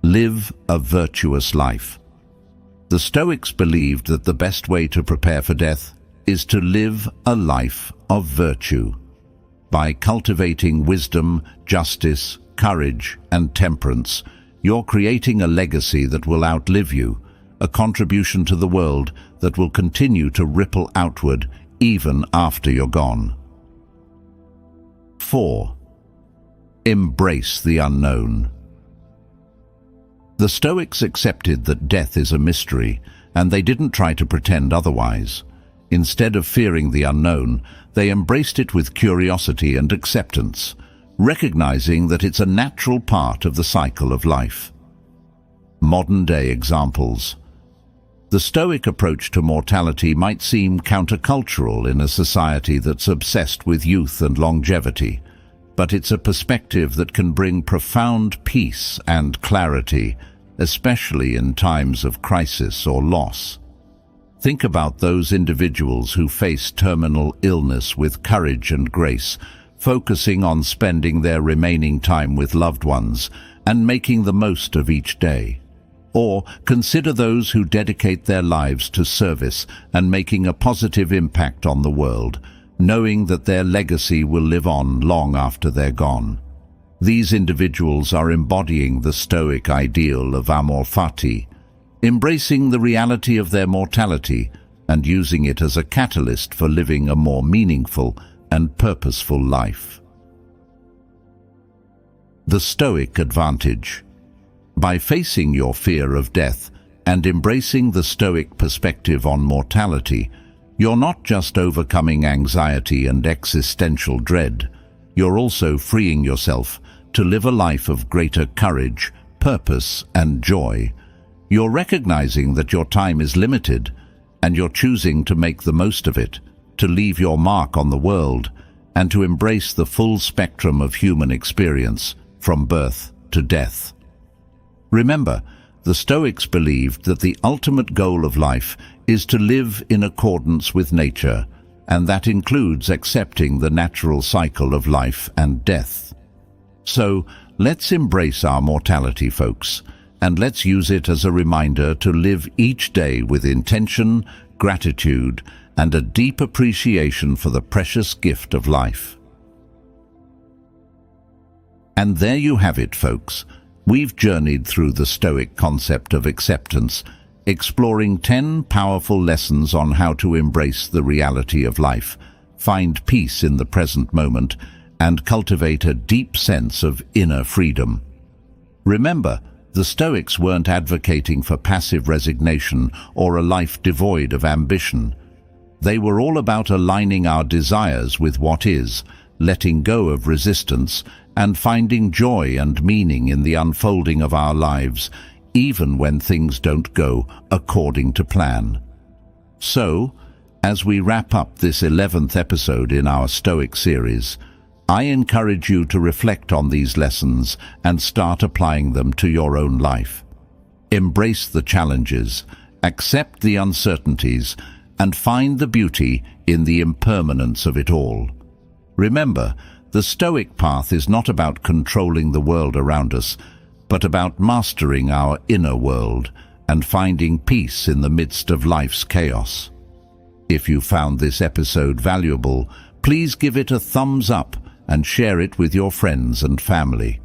Live a virtuous life. The Stoics believed that the best way to prepare for death is to live a life of virtue. By cultivating wisdom, justice, courage, and temperance, you're creating a legacy that will outlive you, a contribution to the world that will continue to ripple outward even after you're gone. 4. Embrace the unknown. The Stoics accepted that death is a mystery, and they didn't try to pretend otherwise. Instead of fearing the unknown, they embraced it with curiosity and acceptance, recognizing that it's a natural part of the cycle of life. Modern-day examples. The Stoic approach to mortality might seem countercultural in a society that's obsessed with youth and longevity, but it's a perspective that can bring profound peace and clarity, especially in times of crisis or loss. Think about those individuals who face terminal illness with courage and grace, focusing on spending their remaining time with loved ones and making the most of each day. Or consider those who dedicate their lives to service and making a positive impact on the world, knowing that their legacy will live on long after they're gone. These individuals are embodying the Stoic ideal of amor fati, embracing the reality of their mortality and using it as a catalyst for living a more meaningful and purposeful life. The Stoic advantage. By facing your fear of death and embracing the Stoic perspective on mortality, you're not just overcoming anxiety and existential dread, you're also freeing yourself to live a life of greater courage, purpose, and joy. You're recognizing that your time is limited, and you're choosing to make the most of it, to leave your mark on the world, and to embrace the full spectrum of human experience, from birth to death. Remember, the Stoics believed that the ultimate goal of life is to live in accordance with nature, and that includes accepting the natural cycle of life and death. So, let's embrace our mortality, folks, and let's use it as a reminder to live each day with intention, gratitude, and a deep appreciation for the precious gift of life. And there you have it, folks. We've journeyed through the Stoic concept of acceptance, exploring 10 powerful lessons on how to embrace the reality of life, find peace in the present moment, and cultivate a deep sense of inner freedom. Remember, the Stoics weren't advocating for passive resignation or a life devoid of ambition. They were all about aligning our desires with what is, letting go of resistance, and finding joy and meaning in the unfolding of our lives, even when things don't go according to plan. So, as we wrap up this 11th episode in our Stoic series, I encourage you to reflect on these lessons and start applying them to your own life. Embrace the challenges, accept the uncertainties, and find the beauty in the impermanence of it all. Remember, the Stoic path is not about controlling the world around us, but about mastering our inner world and finding peace in the midst of life's chaos. If you found this episode valuable, please give it a thumbs up and share it with your friends and family.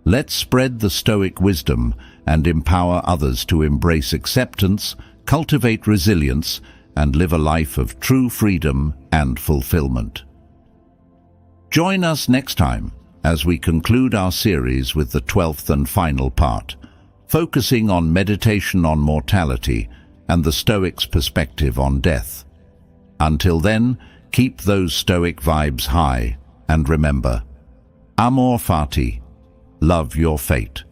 Let's spread the Stoic wisdom and empower others to embrace acceptance, cultivate resilience, and live a life of true freedom and fulfillment. Join us next time as we conclude our series with the 12th and final part, focusing on meditation on mortality and the Stoics' perspective on death. Until then, keep those Stoic vibes high, and remember, amor fati, love your fate.